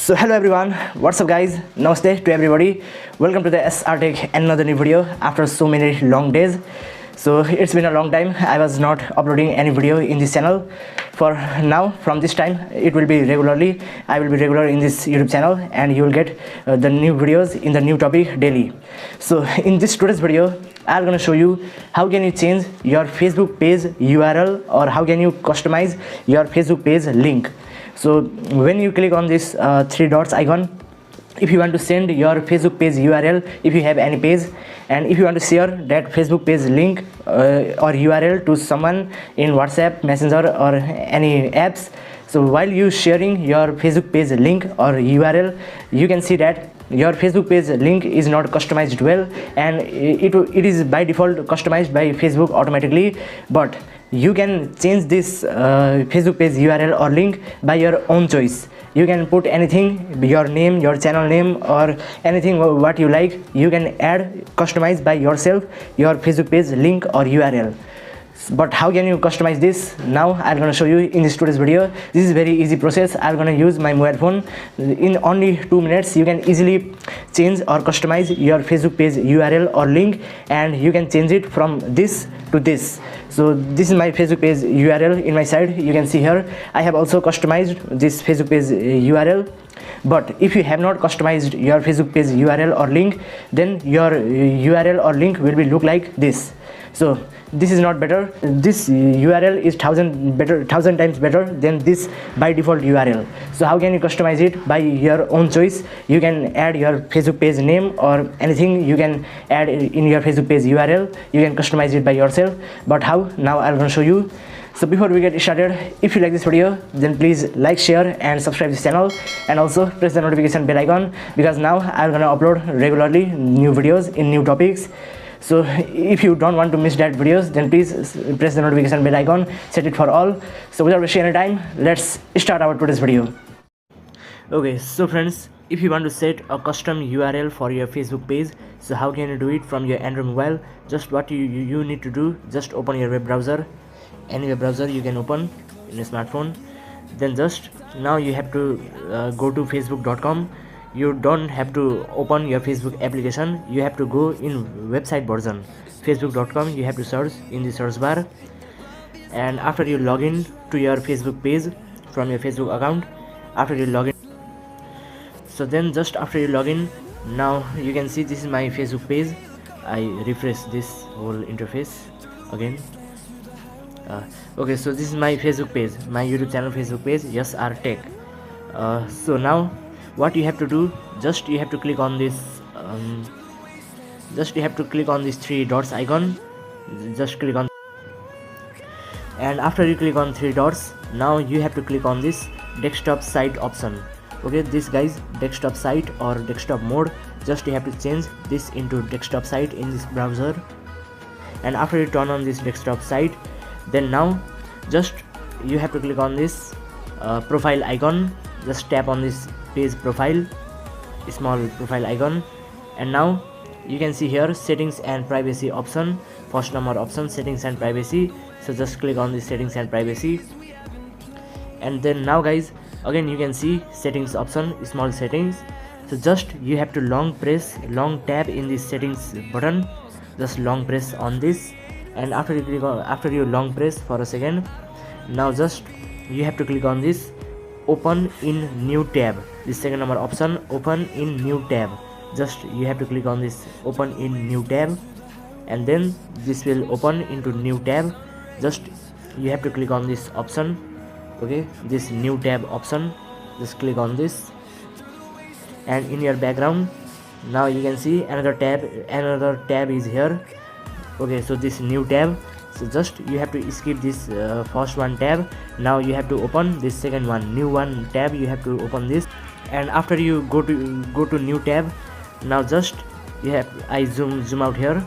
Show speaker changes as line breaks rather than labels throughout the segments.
So hello everyone, what's up guys, namaste to everybody. Welcome to the SR Tech, another new video after so many long days. So it's been a long time, I was not uploading any video in this channel. For now, from this time, it will be regularly, I will be regular in this YouTube channel and you will get the new videos in the new topic daily. So in this today's video, I'm gonna show you how can you change your Facebook page URL or how can you customize your Facebook page link. So when you click on this three dots icon, if you want to send your Facebook page URL, if you have any page, and if you want to share that Facebook page link or URL to someone in WhatsApp, Messenger or any apps, so while you sharing your Facebook page link or URL, you can see that your Facebook page link is not customized well, and it is by default customized by Facebook automatically. But you can change this Facebook page URL or link by your own choice. You can put anything, your name, your channel name, or anything what you like. You can add, customize by yourself your Facebook page link or URL. But how can you customize this? Now I'm gonna show you in this today's video. This is very easy process. I'm gonna use my mobile phone. In only 2 minutes you can easily change or customize your Facebook page URL or link, and you can change it from this to this. So this is my Facebook page URL in my side. You can see here I have also customized this Facebook page URL. But if you have not customized your Facebook page URL or link, then your URL or link will be look like this. So this is not better. This URL is 1000 times better than this by default URL. So how can you customize it? By your own choice. You can add your Facebook page name or anything you can add in your Facebook page URL. You can customize it by yourself. But how? Now I'm going to show you. So before we get started, if you like this video, then please like, share and subscribe this channel, and also press the notification bell icon, because now I'm gonna upload regularly new videos in new topics. So if you don't want to miss that videos, then please press the notification bell icon, set it for all. So without wasting any time, let's start our today's video. Okay, so friends, if you want to set a custom URL for your Facebook page, so how can you do it from your Android mobile? Just what you need to do, just open your web browser. Any web browser you can open in a smartphone. Then just now you have to go to facebook.com. You don't have to open your Facebook application, you have to go in website version, facebook.com. You have to search in the search bar, and after you log in to your Facebook page from your Facebook account, after you log in, so then just after you log in, now you can see this is my Facebook page. I refresh this whole interface again. Okay, so this is my Facebook page, my YouTube channel Facebook page, SR Tech. So now what you have to do, just you have to click on this three dots icon. Just click on, and after you click on three dots, now you have to click on this desktop site option. Okay, this guys, desktop site or desktop mode, just you have to change this into desktop site in this browser. And after you turn on this desktop site, then now just you have to click on this profile icon. Just tap on this page profile, small profile icon, and now you can see here settings and privacy option, first number option, settings and privacy. So just click on this settings and privacy, and then now guys, again you can see settings option, small settings. So just you have to long tap in this settings button, just long press on this, and after you click on, after you long press for a second, now just you have to click on this open in new tab, this second number option, open in new tab. Just you have to click on this open in new tab, and then this will open into new tab. Just you have to click on this option, okay, this new tab option. Just click on this, and in your background now you can see another tab is here. Okay, so this new tab, so just you have to skip this first one tab. Now you have to open this second one, new one tab. You have to open this, and after you go to new tab, now just you have, I zoom out here.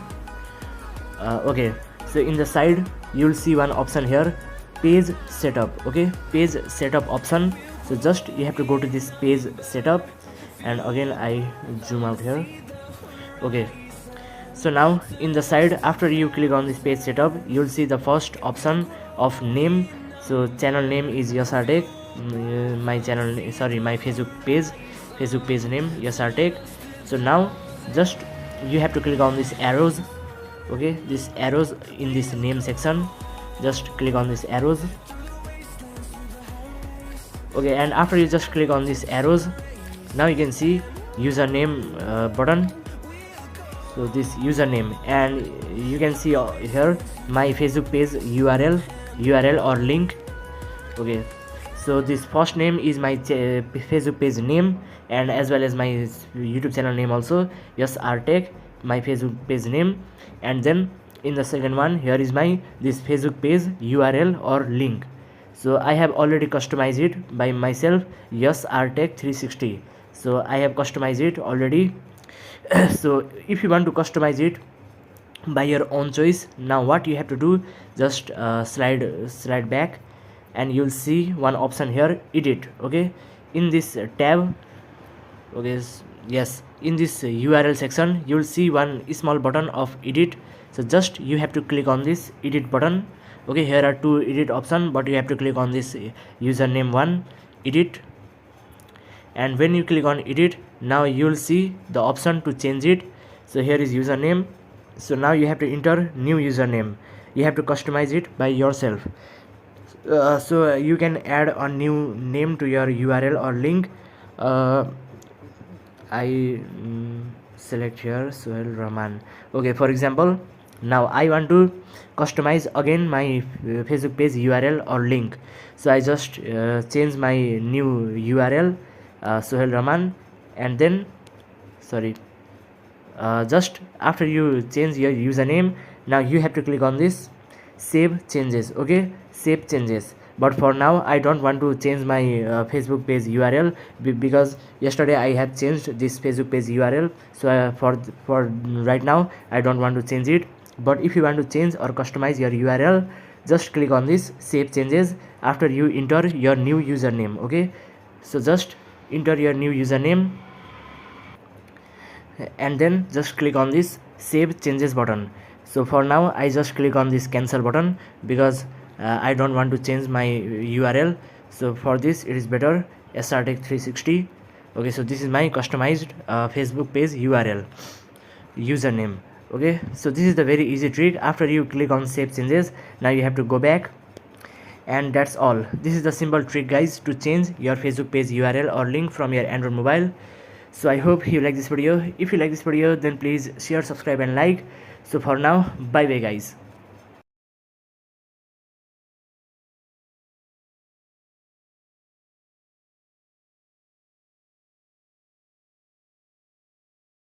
Okay, so in the side you will see one option here, page setup. Okay, page setup option. So just you have to go to this page setup, and again I zoom out here. Okay, so now in the side, after you click on this page setup, you'll see the first option of name. So channel name is SR Tech, my channel, sorry, my Facebook page name SR Tech. So now just you have to click on these arrows, okay, these arrows in this name section. Just click on these arrows, okay, and after you just click on these arrows, now you can see username button. So this username, and you can see here my Facebook page URL or link, okay. So this first name is my Facebook page name, and as well as my YouTube channel name also, SR Tech, my Facebook page name. And then in the second one, here is my this Facebook page URL or link. So I have already customized it by myself, SR Tech 360. So I have customized it already. So if you want to customize it by your own choice, now what you have to do, just slide back, and you'll see one option here, edit, okay. In this tab, okay, yes, in this URL section you'll see one small button of edit. So just you have to click on this edit button, okay. Here are two edit option, but you have to click on this username one, edit. And when you click on edit, now you'll see the option to change it. So here is username. So now you have to enter new username. You have to customize it by yourself. So you can add a new name to your URL or link. I select here Sohel Rahman, okay. For example, now I want to customize again my Facebook page URL or link. So I just change my new URL, Sohel Rahman, and then just after you change your username, now you have to click on this save changes, okay, save changes. But for now I don't want to change my Facebook page URL because yesterday I have changed this Facebook page URL. So for right now I don't want to change it. But if you want to change or customize your URL, just click on this save changes after you enter your new username, okay. So just enter your new username, and then just click on this save changes button. So for now I just click on this cancel button because I don't want to change my URL. So for this it is better SR Tech 360, okay. So this is my customized Facebook page URL username, okay. So this is the very easy trick. After you click on save changes, now you have to go back, and that's all. This is the simple trick, guys, to change your Facebook page URL or link from your Android mobile. So I hope you like this video. If you like this video, then please share, subscribe and like. So for now, bye bye guys.